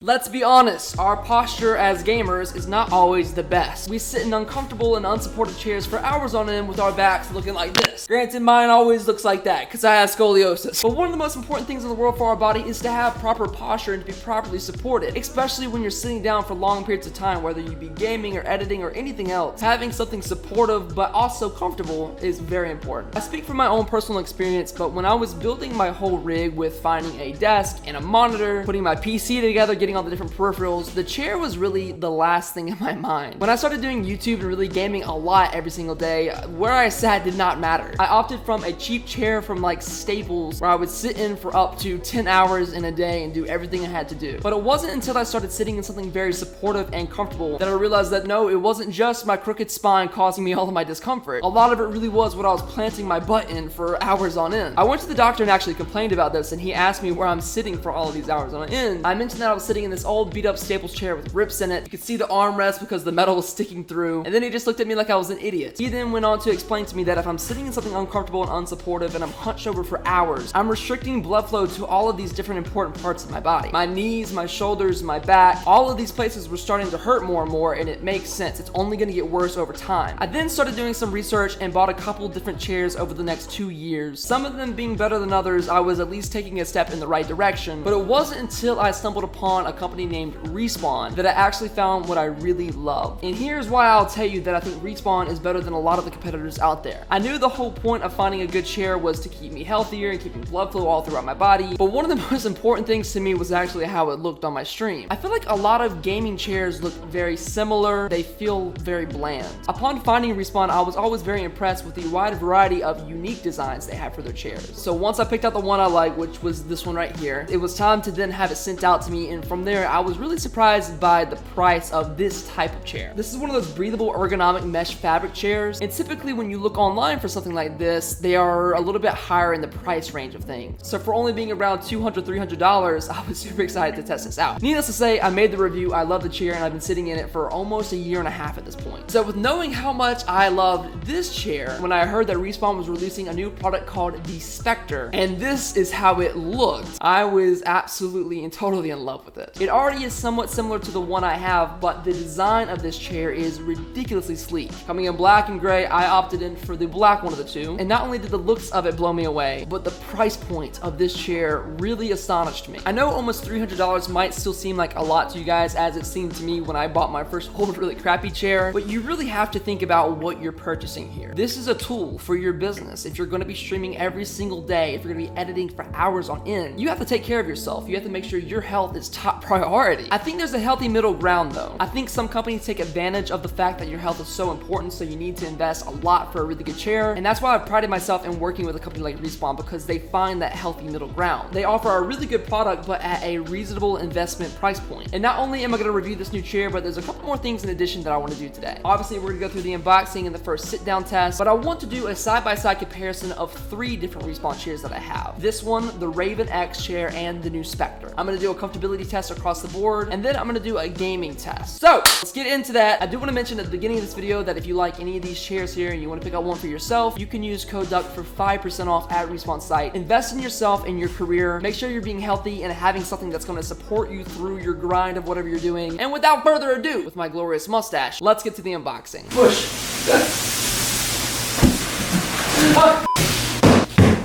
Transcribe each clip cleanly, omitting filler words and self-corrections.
Let's be honest, our posture as gamers is not always the best. We sit in uncomfortable and unsupported chairs for hours on end with our backs looking like this. Granted, mine always looks like that because I have scoliosis. But one of the most important things in the world for our body is to have proper posture and to be properly supported, especially when you're sitting down for long periods of time, whether you be gaming or editing or anything else. Having something supportive but also comfortable is very important. I speak from my own personal experience, but when I was building my whole rig with finding a desk and a monitor, putting my PC together, getting all the different peripherals, the chair was really the last thing in my mind. When I started doing YouTube and really gaming a lot every single day, where I sat did not matter. I opted from a cheap chair from like Staples where I would sit in for up to 10 hours in a day and do everything I had to do. But it wasn't until I started sitting in something very supportive and comfortable that I realized that no, it wasn't just my crooked spine causing me all of my discomfort. A lot of it really was what I was planting my butt in for hours on end. I went to the doctor and actually complained about this, and he asked me where I'm sitting for all of these hours on end. I mentioned that I was sitting in this old beat up Staples chair with rips in it. You could see the armrest because the metal was sticking through, and then he just looked at me like I was an idiot. He then went on to explain to me that if I'm sitting in something uncomfortable and unsupportive and I'm hunched over for hours, I'm restricting blood flow to all of these different important parts of my body. My knees, my shoulders, my back, all of these places were starting to hurt more and more, and it makes sense. It's only going to get worse over time. I then started doing some research and bought a couple different chairs over the next 2 years. Some of them being better than others, I was at least taking a step in the right direction, but it wasn't until I stumbled upon a company named Respawn that I actually found what I really love. And here's why I'll tell you that I think Respawn is better than a lot of the competitors out there. I knew the whole point of finding a good chair was to keep me healthier and keeping blood flow all throughout my body, but one of the most important things to me was actually how it looked on my stream. I feel like a lot of gaming chairs look very similar. They feel very bland. Upon finding Respawn, I was always very impressed with the wide variety of unique designs they have for their chairs. So once I picked out the one I like, which was this one right here, it was time to then have it sent out to me, and from there I was really surprised by the price of this type of chair. This is one of those breathable ergonomic mesh fabric chairs, and typically when you look online for something like this, they are a little bit higher in the price range of things. So for only being around $200, $300, I was super excited to test this out. Needless to say, I made the review, I love the chair, and I've been sitting in it for almost a year and a half at this point. So with knowing how much I loved this chair, when I heard that Respawn was releasing a new product called the Specter, and this is how it looked, I was absolutely and totally in love with it. It already is somewhat similar to the one I have, but the design of this chair is ridiculously sleek. Coming in black and gray, I opted in for the black one of the two, and not only did the looks of it blow me away, but the price point of this chair really astonished me. I know almost $300 might still seem like a lot to you guys, as it seemed to me when I bought my first old really crappy chair, but you really have to think about what you're purchasing here. This is a tool for your business. If you're going to be streaming every single day, if you're going to be editing for hours on end, you have to take care of yourself. You have to make sure your health is top priority. I think there's a healthy middle ground though. I think some companies take advantage of the fact that your health is so important, so you need to invest a lot for a really good chair, and that's why I've prided myself in working with a company like Respawn, because they find that healthy middle ground. They offer a really good product, but at a reasonable investment price point. And not only am I going to review this new chair, but there's a couple more things in addition that I want to do today. Obviously, we're going to go through the unboxing and the first sit-down test, but I want to do a side-by-side comparison of 3 different Respawn chairs that I have. This one, the Raven X chair, and the new Specter. I'm going to do a comfortability test across the board, and then I'm going to do a gaming test. So let's get into that. I do want to mention at the beginning of this video that if you like any of these chairs here and you want to pick out one for yourself, you can use code DUCK for 5% off at Respawn site. Invest in yourself and your career. Make sure you're being healthy and having something that's going to support you through your grind of whatever you're doing. And without further ado, with my glorious mustache, let's get to the unboxing. Push.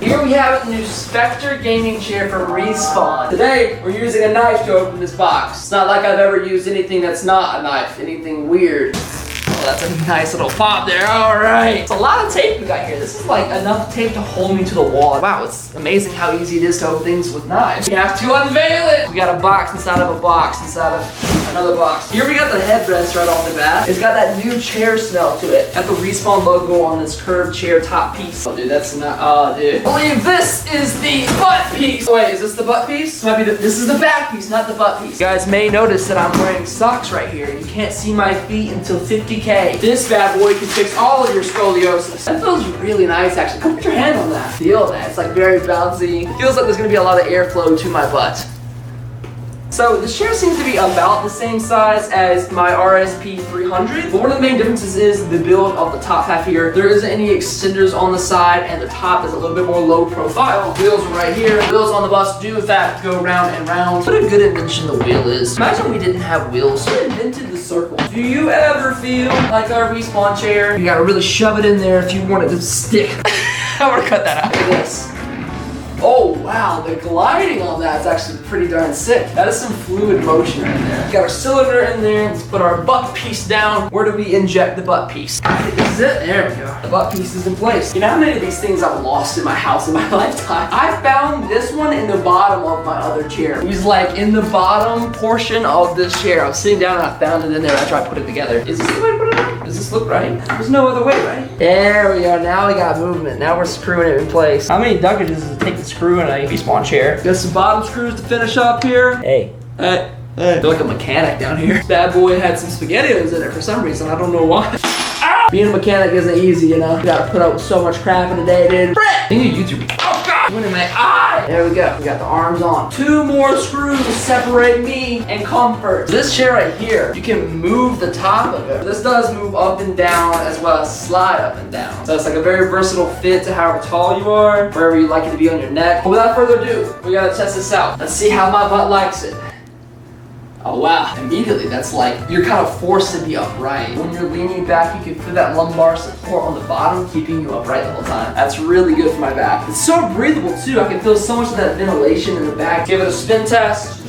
Here we have a new Specter gaming chair from Respawn. Today, we're using a knife to open this box. It's not like I've ever used anything that's not a knife, anything weird. Oh, that's a nice little pop there, all right. It's a lot of tape we got here. This is like enough tape to hold me to the wall. Wow, it's amazing how easy it is to open things with knives. You have to unveil it. We got a box inside of a box inside of another box. Here we got the headrest right off the bat. It's got that new chair smell to it. Got the Respawn logo on this curved chair top piece. Oh dude, that's not, oh dude. I believe this is the butt piece. Wait, is this the butt piece? This is the back piece, not the butt piece. You guys may notice that I'm wearing socks right here. You can't see my feet until 50K. This bad boy can fix all of your scoliosis. That feels really nice actually. Come put your hand on that. Feel that, it's like very bouncy. It feels like there's gonna be a lot of airflow to my butt. So the chair seems to be about the same size as my RSP 300, but one of the main differences is the build of the top half here. There isn't any extenders on the side, and the top is a little bit more low profile. Wheels are right here. Wheels on the bus do in fact go round and round. What a good invention the wheel is. Imagine we didn't have wheels. We invented the circle. Do you ever feel like our Respawn chair? You gotta really shove it in there if you want it to stick. I wanna cut that out. Look at this. Oh wow, the gliding on that is actually pretty darn sick. That is some fluid motion right there. Got our cylinder in there. Let's put our butt piece down. Where do we inject the butt piece? This is it. There we go. The butt piece is in place. You know how many of these things I've lost in my house in my lifetime? I found this one in the bottom of my other chair. It was like in the bottom portion of this chair. I was sitting down and I found it in there after I put it together. Is this the way to put it on? Does this look right? There's no other way, right? There we go. Now we got movement. Now we're screwing it in place. How many duckages does it take to screw in a Respawn chair? Got some bottom screws to finish up here. Hey. Hey. I feel like a mechanic down here. This bad boy had some SpaghettiOs in it for some reason. I don't know why. Being a mechanic isn't easy, you know? You gotta put up with so much crap in a day, dude. I need a YouTube. Oh God! Went in my eye! There we go. We got the arms on. 2 more screws to separate me and comfort. This chair right here, you can move the top of it. This does move up and down as well as slide up and down. So it's like a very versatile fit to however tall you are, wherever you like it to be on your neck. But without further ado, we gotta test this out. Let's see how my butt likes it. Oh wow, immediately that's like, you're kind of forced to be upright. When you're leaning back, you can feel that lumbar support on the bottom, keeping you upright the whole time. That's really good for my back. It's so breathable too. I can feel so much of that ventilation in the back. Give it a spin test.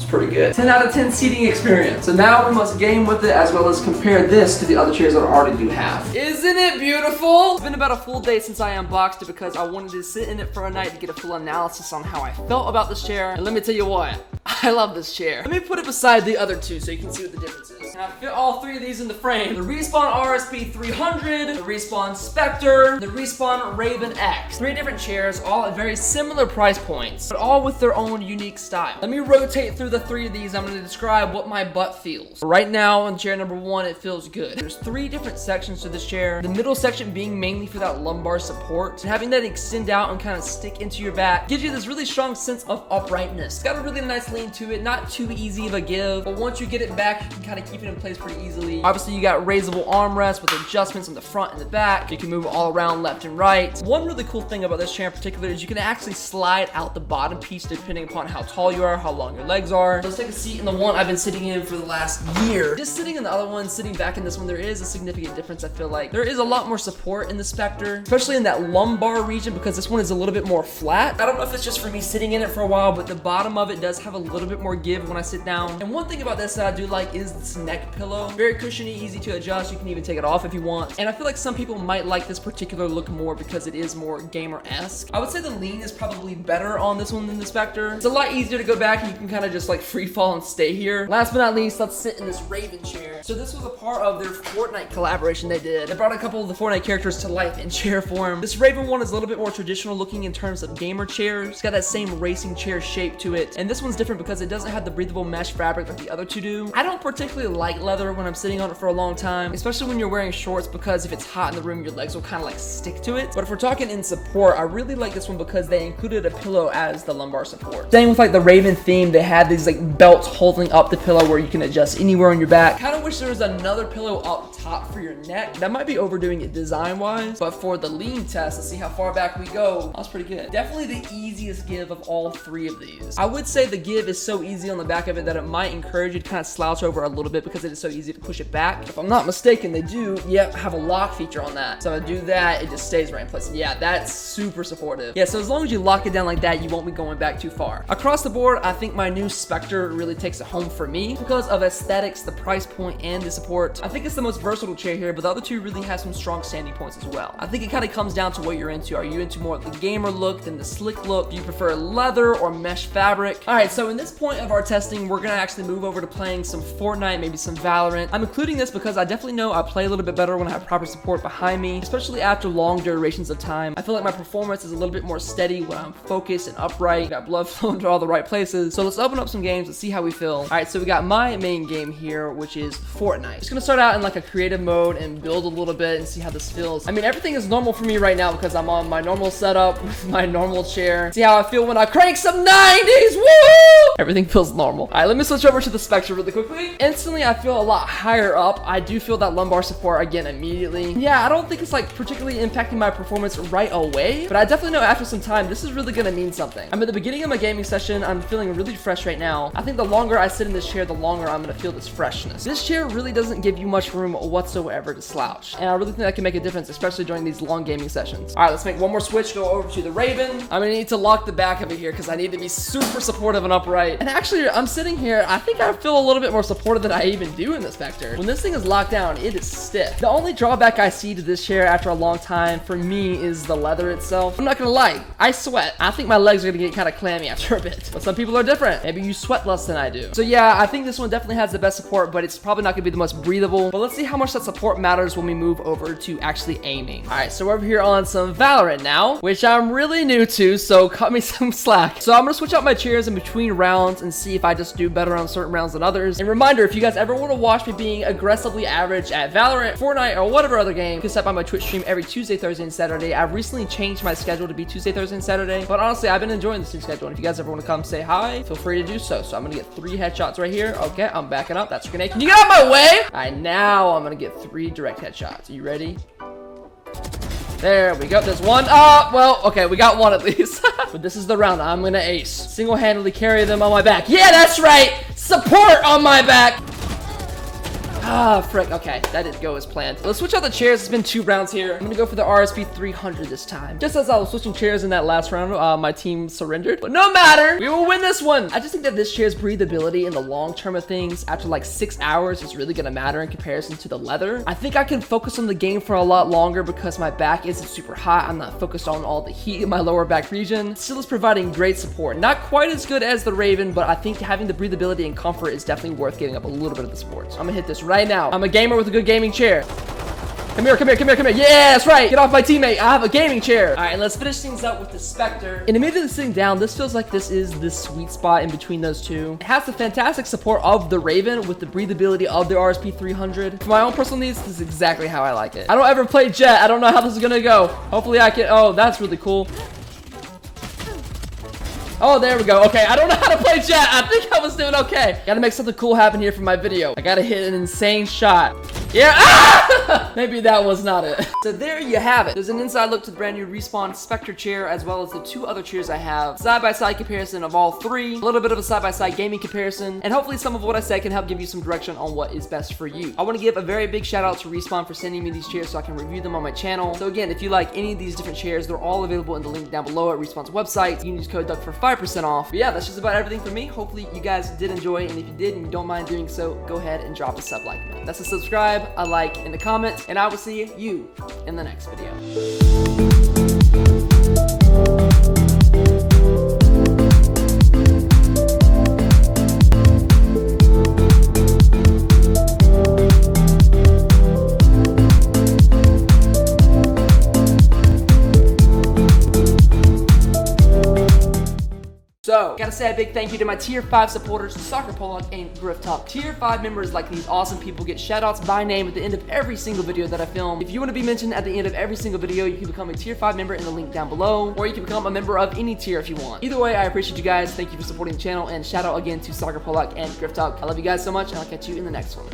Pretty good. 10 out of 10 seating experience. So now we must game with it as well as compare this to the other chairs that I already do have. Isn't it beautiful? It's been about a full day since I unboxed it because I wanted to sit in it for a night to get a full analysis on how I felt about this chair. And let me tell you what, I love this chair. Let me put it beside the other two so you can see what the difference is. And I fit all 3 of these in the frame. The Respawn RSP 300, the Respawn Specter, the Respawn Raven X. 3 different chairs, all at very similar price points, but all with their own unique style. Let me rotate through the 3 of these. I'm going to describe what my butt feels. Right now on chair number 1, it feels good. There's 3 different sections to this chair. The middle section being mainly for that lumbar support. And having that extend out and kind of stick into your back gives you this really strong sense of uprightness. It's got a really nice lean to it. Not too easy of a give, but once you get it back, you can kind of keep it in place pretty easily. Obviously, you got raisable armrests with adjustments on the front and the back. You can move all around left and right. One really cool thing about this chair in particular is you can actually slide out the bottom piece depending upon how tall you are, how long your legs are. Let's take a seat in the one I've been sitting in for the last year. Just sitting in the other one, sitting back in this one, there is a significant difference. I feel like there is a lot more support in the Specter, especially in that lumbar region because this one is a little bit more flat. I don't know if it's just for me sitting in it for a while, but the bottom of it does have a little bit more give when I sit down. And one thing about this that I do like is this neck pillow. Very cushiony, easy to adjust. You can even take it off if you want. And I feel like some people might like this particular look more because it is more gamer-esque. I would say the lean is probably better on this one than the Specter. It's a lot easier to go back and you can kind of just like free fall and stay here. Last but not least, let's sit in this Raven chair. So this was a part of their Fortnite collaboration they did. They brought a couple of the Fortnite characters to life in chair form. This Raven one is a little bit more traditional looking in terms of gamer chairs. It's got that same racing chair shape to it. And this one's different because it doesn't have the breathable mesh fabric like the other two do. I don't particularly like leather when I'm sitting on it for a long time, especially when you're wearing shorts because if it's hot in the room, your legs will kind of like stick to it. But if we're talking in support, I really like this one because they included a pillow as the lumbar support. Same with like the Raven theme, they had these like belts holding up the pillow where you can adjust anywhere on your back. Kind of wish there was another pillow up top for your neck. That might be overdoing it design wise, but for the lean test, let's see how far back we go. That was pretty good. Definitely the easiest give of all 3 of these. I would say the give is so easy on the back of it that it might encourage you to kind of slouch over a little bit because it is so easy to push it back. If I'm not mistaken, they do, have a lock feature on that. So if I do that, it just stays right in place. Yeah, that's super supportive. Yeah, so as long as you lock it down like that, you won't be going back too far. Across the board, I think my new Specter really takes it home for me because of aesthetics, the price point, and the support. I think it's the most versatile chair here, but the other 2 really have some strong standing points as well. I think it kind of comes down to what you're into. Are you into more of the gamer look than the slick look? Do you prefer leather or mesh fabric? All right, so in this point of our testing, we're gonna actually move over to playing some Fortnite, maybe some Valorant. I'm including this because I definitely know I play a little bit better when I have proper support behind me, especially after long durations of time. I feel like my performance is a little bit more steady when I'm focused and upright, got blood flowing to all the right places. So let's open up some games and see how we feel. All right, so we got my main game here, which is Fortnite. Just gonna start out in like a creative mode and build a little bit and see how this feels. I mean, everything is normal for me right now because I'm on my normal setup with my normal chair. See how I feel when I crank some 90s, woo! Everything feels normal. All right, let me switch over to the Spectre really quickly. Instantly, I feel a lot higher up. I do feel that lumbar support again immediately. Yeah, I don't think it's like particularly impacting my performance right away, but I definitely know after some time, this is really gonna mean something. I'm at the beginning of my gaming session. I'm feeling really fresh right now. I think the longer I sit in this chair, the longer I'm gonna feel this freshness. This chair really doesn't give you much room whatsoever to slouch, and I really think that can make a difference, especially during these long gaming sessions. All right, let's make one more switch, go over to the Raven. I'm gonna need to lock the back of it here because I need to be super supportive and upright. And actually, I'm sitting here, I think I feel a little bit more supportive than I even do in the Spectre. When this thing is locked down, it is stiff. The only drawback I see to this chair after a long time for me is the leather itself. I'm not gonna lie, I sweat. I think my legs are gonna get kind of clammy after a bit, but some people are different. Maybe you sweat less than I do. So yeah, I think this one definitely has the best support, but it's probably not gonna be the most breathable. But let's see how much that support matters when we move over to actually aiming. All right, so we're over here on some Valorant now, which I'm really new to, so cut me some slack. So I'm gonna switch out my chairs in between rounds and see if I just do better on certain rounds than others. And reminder, if you guys ever want to watch me being aggressively average at Valorant, Fortnite, or whatever other game, you can step by my Twitch stream every Tuesday, Thursday, and Saturday. I've recently changed my schedule to be Tuesday, Thursday, and Saturday, but honestly, I've been enjoying this new schedule. And if you guys ever want to come say hi, feel free to do so. So I'm gonna get 3 headshots right here. Okay, I'm backing up. That's a grenade. Can you get out of my way? All right, now I'm gonna get 3 direct headshots. Are you ready? There we go. There's one. Well, okay, we got one at least. But this is the round. I'm gonna ace. Single-handedly carry them on my back. Yeah, that's right. Support on my back. Ah, frick. Okay, that didn't go as planned. Let's switch out the chairs. It's been 2 rounds here. I'm gonna go for the RSP 300 this time. Just as I was switching chairs in that last round, my team surrendered. But no matter, we will win this one. I just think that this chair's breathability in the long term of things after like 6 hours is really gonna matter in comparison to the leather. I think I can focus on the game for a lot longer because my back isn't super hot. I'm not focused on all the heat in my lower back region. Still is providing great support. Not quite as good as the Raven, but I think having the breathability and comfort is definitely worth giving up a little bit of the support. So I'm gonna hit this right now. I'm a gamer with a good gaming chair. Come here, come here, come here, come here. Yeah, that's right. Get off my teammate. I have a gaming chair. All right, let's finish things up with the Spectre. And immediately sitting down, this feels like this is the sweet spot in between those two. It has the fantastic support of the Raven with the breathability of the RSP 300. For my own personal needs, this is exactly how I like it. I don't ever play Jet. I don't know how this is gonna go. Hopefully I can, oh, that's really cool. Oh, there we go. Okay, I don't know how to play Jet. I think I was doing okay. Gotta make something cool happen here for my video. I gotta hit an insane shot. Yeah, ah! Maybe that was not it. So there you have it. There's an inside look to the brand new Respawn Spectre chair, as well as the 2 other chairs I have. Side-by-side comparison of all 3. A little bit of a side-by-side gaming comparison. And hopefully some of what I said can help give you some direction on what is best for you. I want to give a very big shout out to Respawn for sending me these chairs so I can review them on my channel. So again, if you like any of these different chairs, they're all available in the link down below at Respawn's website. You can use code DUCK for 5% off. But yeah, that's just about everything for me. Hopefully you guys did enjoy, and if you did and you don't mind doing so, go ahead and drop a sub like me. That's a subscribe, a like, and a comment, and I will see you in the next video. So, gotta say a big thank you to my Tier 5 supporters, Soccer Pollock and Griff Talk. Tier 5 members like these awesome people get shoutouts by name at the end of every single video that I film. If you want to be mentioned at the end of every single video, you can become a Tier 5 member in the link down below, or you can become a member of any tier if you want. Either way, I appreciate you guys. Thank you for supporting the channel, and shout out again to Soccer Pollock and Griff Talk. I love you guys so much, and I'll catch you in the next one.